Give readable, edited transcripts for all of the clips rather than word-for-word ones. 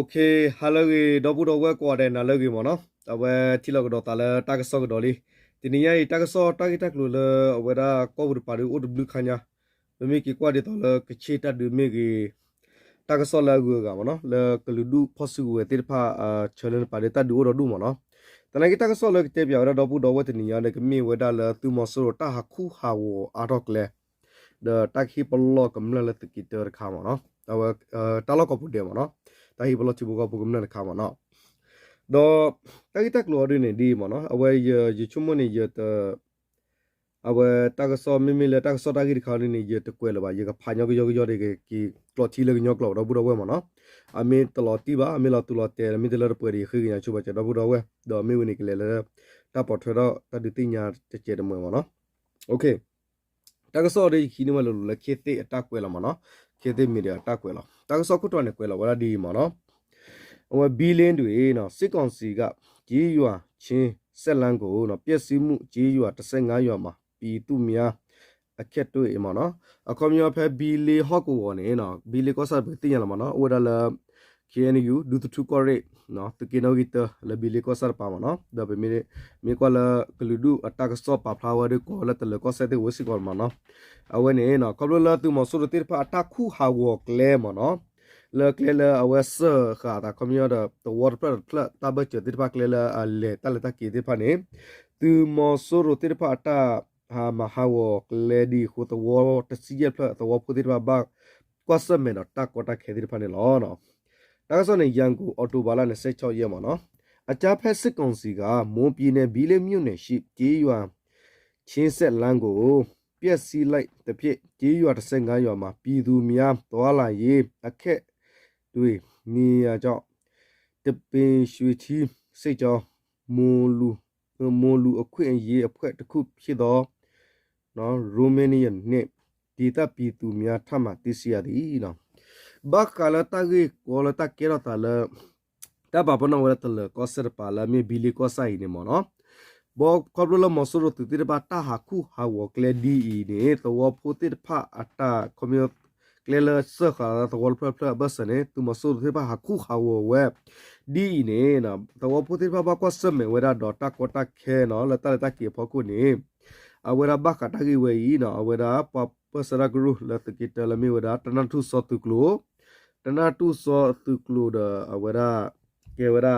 เคฮัลโหลกีดอบูดอเวกว่าเดนนัลเลกีมอนะแต่ว่าที่เราก็ดอตาเลตากสอกดอลีทีนี้ยัยตากสอกตากิตักลุเลเอาเวลาก็บุปผาดูอุดบลุขานยาไม่มีกี่กว่าเดตอเลกชิตาดูมีกีตากสอกเลกูกามอนะเลกลุดูพอสุกุเวติรพาเชลเลนปาเดตาดูอุดดูมอนะแต่ในกิตากสอกเลกเตปยาเวลาดอบูดอเวตินี้ยาเลกมีเวลาเลตุมอสุโรตาฮักคูฮาวอาร์อกเลเดตักฮิปลอกำลังเลตกิเตอร์ขามอนะแต่ว่าตาลอกพูดเดียวมอนะตาฮิปลอชิบุกบุกำลังขามอนะ do tagi tak luar ni di mana awe ye cuma ni ye te awe tak so mimi le tak so tagi khani ni ye te kwela ba ye ka phanya ko yo de ki klot thi le nyok lo da bu do we mana ami tlot ti ba ami lo tu lo te mi de le pu ri khi nya chu ba cha da bu do we do mi ni ke le ta pot thro ta di ti nya che de mo mana okay tak so de khi ni ma lo le khete attack kwela mana khete mi de attack kwela tak so ku to ne kwela wala di mana အဝဘီလင်းတွေနော်စစ်ကောင်စီကကြေးရွာချင်းဆက်လန်းကိုနော်ပြည့်စည်မှုကြေးရွာ15ရွာမှာပြည်သူများအခက်တွေ့မှာနော်အခေါမျိုးဖဲဘီလီဟော့ကိုဝနေနော်ဘီလီကောဆာဘတင်ရလာမနော်ဝဒါလာ KNU ဒူတူကောရဲနော်တကေနိုဂီတလဘီလီကောဆာပါမနော်ဒါပေမဲ့မြေကွာလာကလူဒူအတက်စတော့ပါဖလာဝရကိုလာတလကောဆာတဲ့ဝစီကောမနော်အဝနေနော်ကဘလလာသူမဆူရတိဖာအတက်ခုဟာဝကလဲမနော်เลกเลอเวสค่ะแต่คอมยอดตัววอร์เพลตาเบจติดพักเลเลตาเลตากีติพันนี้ตูมอสุรุติดพักตาฮามาฮาวเลดีคูตัววอร์ตซีเจเพลตัววอร์พูติดพักบักก็สมัยนั้นตากก็ตาเคติดพันนี้ล้อเนาะแต่ก็ส่วนในยังกูออโตบาลานเซชอเยมันเนาะอาจารย์เพชรกงสีกาโมปีเนบิเลมิวเนชิจียวนชินเซลังกูเปียซีไลแต่เพียจียวนเซงายมาปีดูมียตัวอะไรเย่อเคด้วยนี่เจ้าจะเป็นชีวิตที่เสียจอมูลูอคุยเย่อคุยตะคุบชิดอเนาะโรมาเนียนเนี่ยดีตาปีตูมียทำมาติเสียดีเนาะบักกาลตากีกอลตาเกลตาเลตาบาปนาวตาเลก็เสรปาลมีบิลิก็ใส่เนี่ยมั้งเนาะบอกครอบครัวมอสุรตุติรบาตาหักคู่หาวกเลดีเนี่ยตัวพูติรพาอัตาคอมมิวเลเลเสือขาตัวเพลเพลบัสเนี่ยตัวมาสู้ที่บ้าหักคู่เขาเว็บดีเนี่ยนะตัวพูดที่บ้าก็สมัยเวลาดอตากตักแค่เนาะแล้วตาเกี่ยวพอกูเนี่ยเอาเวลาบ้ากัดตากี่เวีเนาะเอาเวลาปั๊บภาษากรูแล้วตะกี้แต่ละมีเวลาตนันทุสอตุกลูตนันทุสอตุกลูเดเอาเวลาเกี่ยวเวลา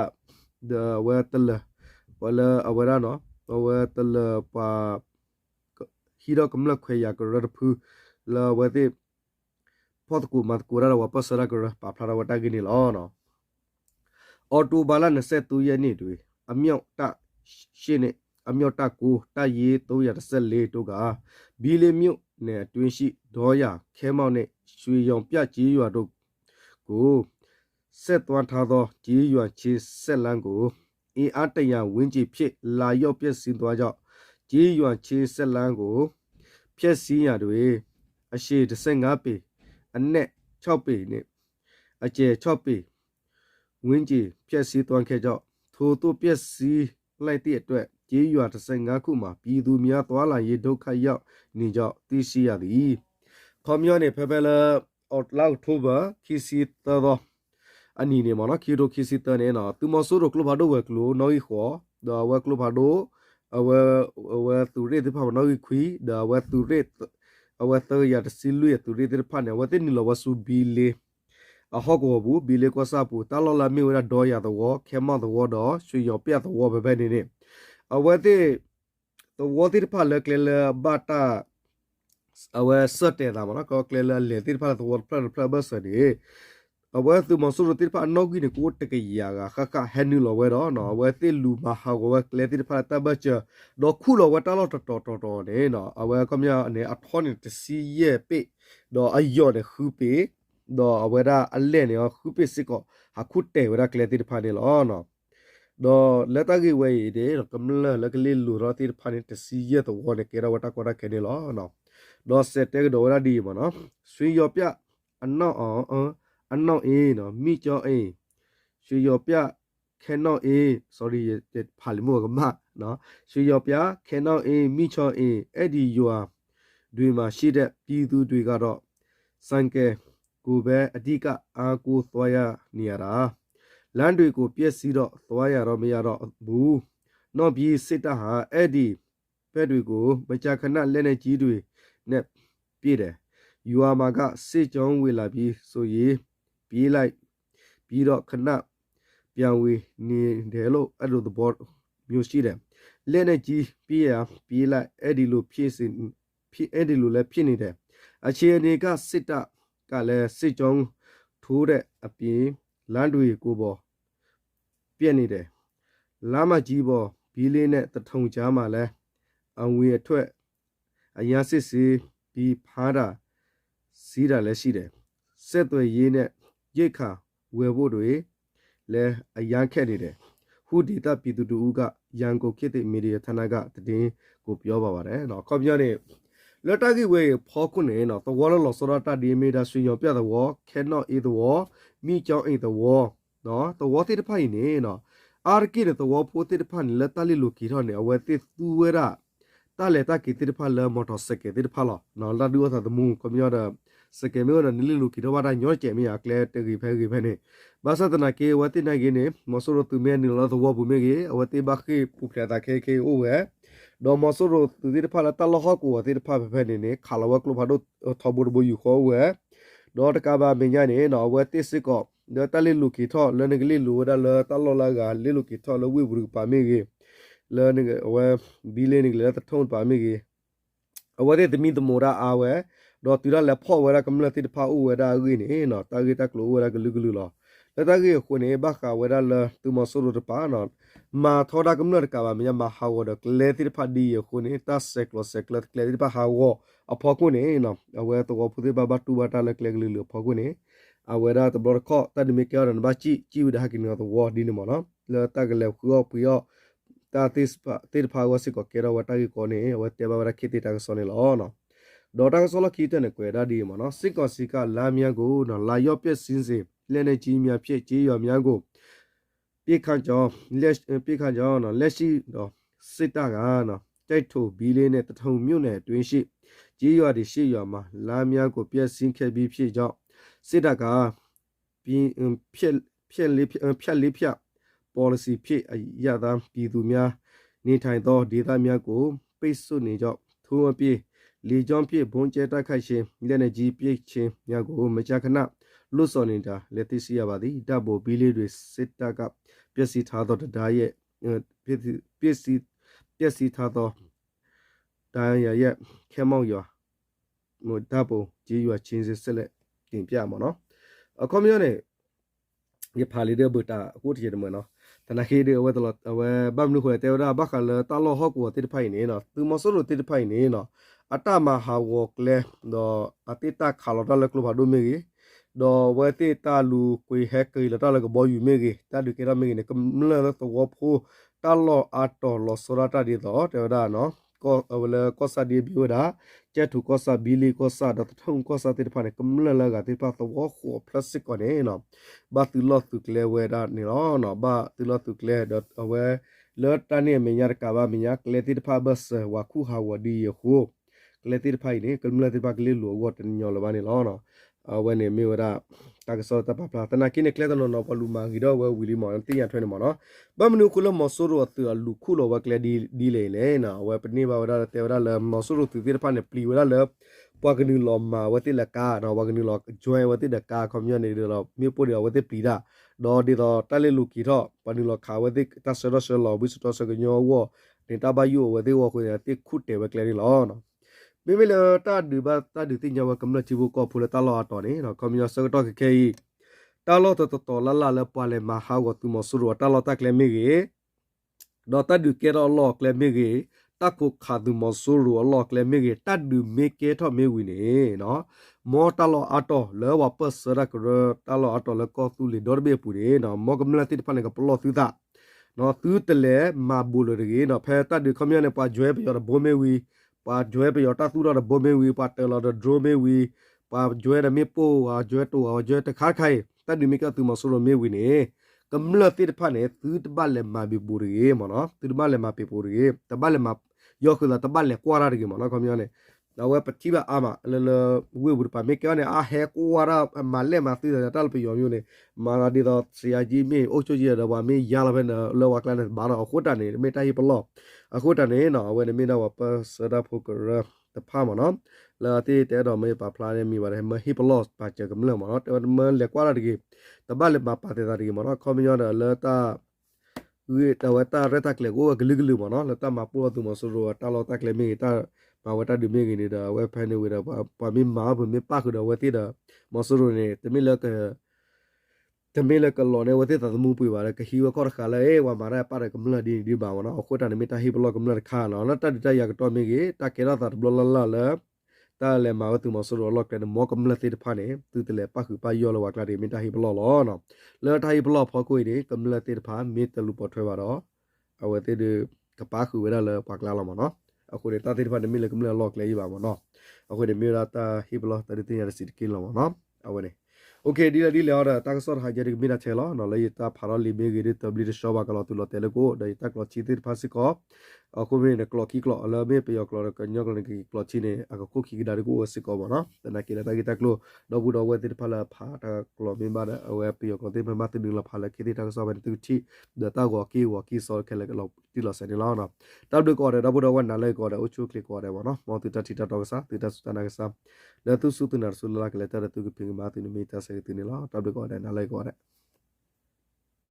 เดเวลาตละเวลาเอาเวลาเนาะเอาเวลาตละปั๊บฮีโร่กำลังคุยอยากกระดับพื้นแล้วเวลาพอตะกูมาตะกูระว่าปัสสระกระปาพลาระวตากินีล้อเนาะออโตบาลานเซตุยนี่ด้วยอเมียวตาชิเนอเมียวตากูตาเยตัวยาเซเลตุกาบีเลมิวเนี่ยတွင်ရှိဒေါ်ရခဲမောက်နဲ့ရွှေရောင်ပြကြီးရွာတို့ကိုဆက်သွားထားသောကြီးရွာချေဆက်လန်းကိုအင်းအားတရဝင်းကြီးဖြစ်လာရောက်ပြည့်စင်သွားကြောင့်ကြီးရွာချေဆက်လန်းကိုဖြည့်စည်းရတွေအရှိ15ပေအနက်6ပေနဲ့အကျယ်6ပေဝင်းကြီးဖြည့်စည်းသွားခဲ့ကြောင့်ထိုတို့ပြည့်စည်လိုက်တဲ့အတွက်ကြေးရွာ15ခုမှာပြည်သူများသွားလာရေးဒုက္ခရောက်နေကြောင်းသိရှိရသည်။ခေါမျိုးနဲ့ဖဖလာအော်လောက်ထိုးပါခီစီတော်အနီနေမနော်ခီရိုခီစီတနေနော်သူမဆိုးရကလဘာဒိုဝဲကလိုနော်ီခေါ်ဒါဝဲကလဘာဒိုအဝဲသူရဲဒီဖာနော်ီခွီဒါဝဲသူရဲအဝဲတရစီလူရသူရဲဒီဖာနေဝဲတင်နီလောဝဆူဘီလေအဟောကောဘူးဘီလေကောစာပူတာလောလာမီဝဲဒေါ်ရတော့ခဲမတော့တော့ရွှေရောပြတ်တော့ဘဲနေနေအဝဲတဲ့ตัววัวที่พาเลือกเลยบาตาเอาไว้เสด็จตามนะก็เลยเลยที่พาตัวพระเบสนี่เอาไว้ตัวมันสุดที่พานกินกูตะกี้ยากะค่ะเฮนิลเอาไว้เนาะเอาไว้ที่ลูมาฮาวไว้เลยที่พาตาเบจดอกคู่เอาไว้ตลอดต่อเนี่ยเนาะเอาไว้ก็มีเนี่ยอัทอนเนี่ยสีเย่เปดอกอายุเนี่ยคือเปดอกเอาไว้ได้อันเล่เนี่ยคือเปสิก็หักคู่เตะไว้ได้เลยที่พาเนี่ยเนาะดอเลตากีเวเดกำลังเลกลิลูรอติพานิตซีเยตวอนเกราวัตากอราเคเนลอเนาะดอเซเตกดอราดีมเนาะสุยยอปะอันนออันนอเอเนาะมีจอเอสุยยอปะแคนอเอ sorry พาลิมัวกะมะเนาะสุยยอปะแคนอเอมีจอเอအဲ့ဒီယွာတွေမှာရှိတဲ့ပြည်သူတွေကတော့စံကဲကိုပဲအဓိကအားကိုသွားရနေရတာ လမ်းတွေကိုပြည့်စည်တော့သွားရတော့မရတော့ဘူးနော်ပြီးစစ်တပ်ဟာအဲ့ဒီဘက်တွေကိုမကြာခဏလက်နေကြီးတွေနဲ့ပြည့်တယ်ယူအာမာကစစ်ကြောင်းဝေလာပြီးဆိုရင်ပြေးလိုက်ပြီးတော့ခဏပြန်ဝေနေတယ်လို့အဲ့လိုသဘောမျိုးရှိတယ်လက်နေကြီးပြေးလိုက်အဲ့ဒီလိုဖြစ်အဲ့ဒီလိုလည်းဖြစ်နေတယ်အခြေအနေကစစ်တပ်ကလည်းစစ်ကြောင်းထိုးတဲ့အပြင်လမ်းတွေကိုပေါ်ပြည့်နေတယ်လမ်းမကြီးပေါ်ဘီလေးနဲ့တထုံကြားမှာလဲအငွေအထွက်အရာစစ်စီပြီးဖားတာစီးတာလည်းရှိတယ်ဆက်သွယ်ရေးနဲ့ရိတ်ခါဝယ်ဖို့တွေလဲအရန်ခက်နေတယ်ဟူဒီတာပြည်သူတို့ကရန်ကုန်ခေတ်မီဒီယာဌာနကတည်ကိုပြောပါပါတယ်เนาะခေါပြောနေလက်တကိဝေဖောခုနေเนาะတဝလောလောစရတာဒီမီဒါဆွေရောပြတဲ့ဝခဲနော်အေးတဲ့မိကြောင်းအိတဲ့ဝเนาะတဝတိတဖိုင်နေเนาะအာရကိတဲ့တဝဖိုတိတဖန်လက်တလီလိုကီထောနေအဝဲတိသူဝဲရတာလေတာကီတိတဖန်လမော်တော်စကေတိတဖန်လောเนาะလာဒူဝသသမူခေါပြောတဲ့စကေမေောနီလီလိုကီတော့ဝါညောကျဲမီအကလဲတကိဖဲကိဖဲနေဘာသာတနာကေဝတိနိုင်နေမဆရတူမဲနီလာတော့ဘူမေကြီးအဝတိဘခိပူဖလာတာကေအိုဝဲဒေါ်မဆရတူဒီဖာလာတလဟကူဝတိဖာဖဲနေခါလဝကလဖာဒိုထဘူဘူယူခေါ်ဝဲဒေါ်တကဘာမညာနေနော်ဝတိစစ်ကောဒေါ်တလီလူကီထောလနဂလီလူဒါလတလောလာကလီလူကီထောလဝိဘူပါမေကြီးလနဂဝဲဘီလေနဂလတထုံပါမေကြီးအဝတိတမီတမိုရာအာဝဲဒေါ်တူရလက်ဖော့ဝဲကမလတိဖာဦးဝဲဒါဂိနေနော်တာဂီတကလိုဝဲကလူကလူလောလက်တကြီးခုနေဘခဝဲဒါလသူမဆရတပါနော်မာထောဒါကမလကဘာမညာမဟာဝဒကလေတိဖာဒီခုနေတာဆက်ကလကလေတိဖာဟာဝအဖောခုနေနော်အဝဲတော့ဖုတိဘဘတူဘတာလကလေကလူဖောခုနေအဝဲဒါတဘလခောတဒမီကေရန်ဘာချီဝဒဟကိနော်တော့ဝဒီနေမနော်လက်တကလေခောပယောတာတိစပါတိဖာဝစီကိုကေရဝတာကြီးကိုနေဝဲတေဘဝရခိတိတာဆောနေလောနော်ဒေါ်တာဆောလခီတဲ့နဲ့ကွယ်ဒါဒီမနော်စစ်ကောစီကလာမြန်ကိုနော်လာရော့ပြက်စင်းစေလဲနေကြီးများဖြစ်ကြီးရော်များကိုပြေခန့်ကြောနော်လက်ရှိတော့စစ်တပ်ကနော်တိုက်ထိုဘီလေးနဲ့တထုံမြို့နယ်တွင်ရှိကြီးရွာတွေရှိရွာမှာလာများကိုပြက်စင်းခဲ့ပြီးဖြစ်ကြောင်းစစ်တပ်ကပြီးဖြက်လေးပေါ်လစီဖြစ်ရသားပြည်သူများနေထိုင်သောဒေသများကိုပိတ်ဆို့နေကြောင်းထိုးအပြေးလီကြောင်းပြဘုံကျဲတိုက်ခိုက်ခြင်းလက်နေကြီးပြည့်ခြင်းများကိုမကြာခဏလွတ်စော်နေတာလက်သိစီရပါသည်တပ်ပေါ်ဘီလေးတွေစစ်တပ်ကပျက်စီးထားသောတရားရဲ့ပျက်စီးထားသောတရားရဲ့ခဲမောက်ရွာတပ်ပေါ်ကြီးရွာချင်းစစ်ဆက်လက်တင်ပြမှာနော်အခုမျိုးနဲ့ရဖာလီတဲ့ဘတာအခုတည်းတမနော်တနခေတဲ့ဝဲတလဝဲဘမ်လူခွေတဲ့ရဘခလတလောဟကူတိဖိုင်နေနော်သူမဆရတိဖိုင်နေနော်အတမဟာဝကလေတော့အတိတခါလောတလကလဘာဒိုမေကြီးတော့ဝဲတိတလူကွေဟက်ကေလတလကဘောယူမေကြီးတဒုကေရမေကြီးနေကမလတော့ဖိုတလောအတော်လောစရတာဒီတော့တဲ့ရနော်ကောဝလကောစာဒီဘီဝဒါကျက်ထူကောစာဘီလီကောစာဒတ်ထုံကောစာတိဖာနေကမလလကတိဖာတော့ခိုပလတ်စစ်ကောနေနော်ဘာတူလောတူကလေဝဲဒါနေနော်ဘာတူလောတူကလေဒတ်အဝဲလောတန်နေမညာကဘာမညာကလေတိဖာဘတ်ဝါခုဟာဝဒီယခိုကလေတိဖိုင်နေကမလတိဖာကလေလောဝတ်ညောလဘာနေလောနော်အဝဲနေမေဝဒါတကစောတပပလာတနာကိနေကလေတနော်ပလူမာဂီတော့ဝဲဝီလီမော်တင်ရထွဲနေမော်နော်ဘာမနုခုလမဆူရတ်လူခုလောဝကလေဒီလေလေနော်ဝဲပနေဘာဝဒါတေဝဒါလမဆူရတ်တိဖာနေပလီဝဒါလပွားကနူလောမာဝတိလကာနော်ဝကနူလောဂျွဲဝတိဒကာကွန်မြူနီလောမြေပိုဒီဝတိပလီဒါဒေါ်ဒီတော့တလေလူကီတော့ပနူလောခါဝတိတဆရဆလောဘိစတောဆကညောဝနေတာဘယိုဝတိဝခွေတိခုတေဝကလေလောနော်မေမေလတာဒူဘာတာဒူတင်ညဝကမလချီဘူကောဖူလတာလောအတော်နေနော်ကွန်မြူစကတော့ခေတာလောတော်လာလာပွာလေမဟာဝတူမဆူရတာလောတကလေမေကြီးဒေါ်တာဒူကေရောလောကလေမေကြီးတကုခါဒူမဆူရလောကလေမေကြီးတဒူမေကေထောမေဝီနေနော်မောတာလောအတော်လောဝပစရကရတာလောအတော်လကောတူလီဒေါ်ဘေပူရေနော်မောကမလတိဖာနေကပလောသူတာနော်သူတလေမာဘူလရေနော်ဖဲတဒူခမရနေပွာဂျွဲပြောဘိုမေဝီပါဂျွဲပြောတာသူတော့ဘိုမေဝီပါတယ်လောဒရိုမေဝီပါဂျွဲရမေပိုဂျွဲတိုဂျွဲတခါခိုင်တဒူမေကသူမဆူရမေဝီနေကမလတိဖာနေသူတဘလည်းမာဘီဘူရေမနော်သူတဘလည်းမာပေပူရေတဘလည်းမာယောခုလာတဘလည်းကွာရရေမနော်ခမရနေ เราว่าปัจจุบันอามาเวบุปผาไม่เกี่ยวเนี่ยอาเฮกูวาระมาเล่มาตีแต่ตัลไปยอมอยู่เนี่ยมาดีต่อเสียจีมีโอชูจีเดว่ามียาละเป็นเลวกลานบาร์เอาโคตรเนี่ยไม่ได้ฮิปลอเอาโคตรเนี่ยเนาะเว้ยไม่ได้ว่าปัสระพุกระแต่พามันเนาะแล้วที่แต่เราไม่ปะพลาเนี่ยมีว่าให้มาฮิปลอปัจจัยกำเนิดมันเนาะแต่ว่ามันเล็กกว่าอะไรกี่แต่บ้านเล็กมาปะแต่ตาดีมันเนาะเขาไม่ยอมเลยตาเวแต่ว่าตาเรตักเล็กว่ากลึกๆมันเนาะแล้วตามาปูตัวมันสุดว่าตาเราตักเล็กมีตา ma wata du me gini da we phane we da pa mi ma bu mi pa khu da we ti da mo so ro ne te me la ka lo ne we ti da mu pu ba la ka hi wa ko kha la e wa ma ra pa da kam la di ba wa no khu ta ne mi ta hi blo kam la kha no la ta ta ya ka to me gi ta ke ra ta blo la la ta le ma wa tu mo so ro lo ka ne mo kam la ti da pha ne tu te le pa khu pa yo lo wa ka di mi ta hi blo lo no la ta hi blo pho ko ni kam la ti da pha mi ta lu po thwe ba do a we ti de ka pa khu we da la pa kla la ma no အခုတည်းတာတိဖာနေမိလေကမလလော့ကလေးပါမနော်အခုတည်းမြေရာတာဟိဘလတာတိရစီကီလောမနော်အဝနေโอเคဒီလေအော်တာကဆော့ဟာဂျရီမိနာချေလောနော်လေတာဖာရလီမေဂီရတဘလီရှောဘာကလောတူလောတဲလကိုဒိုင်တာကလောချီတိဖာစီကောအခုမေနကလောကီကလောအလမေပယောကလောကညောကလကီကလောချီနေအခုခိကဒါရကိုစီကောမနော်တနကီလာတာကီတာကလောတော့ဘူးတော့ဝဲတိဖာလာဖာတာကလောမေမာအဝဲပယောကတိမမတိလဖာလာကီတိတာကဆော့ဘန်တူချီဒတာကိုကီဝကီဆောခဲလကလောတီလောဆနေလောနော်တပ်ဒကောရတော့ဘူးတော့ဝနာလေကောရအချိုကလီကောရဘောနော်မောတိတတီတာတော့ကစားတိတာစတနာကစားလက်သူစုတနာဆူလာကလေတာတူကပင်မာတိနမီတာစေတိနေလောတပ်ဒကောရနာလေကောရ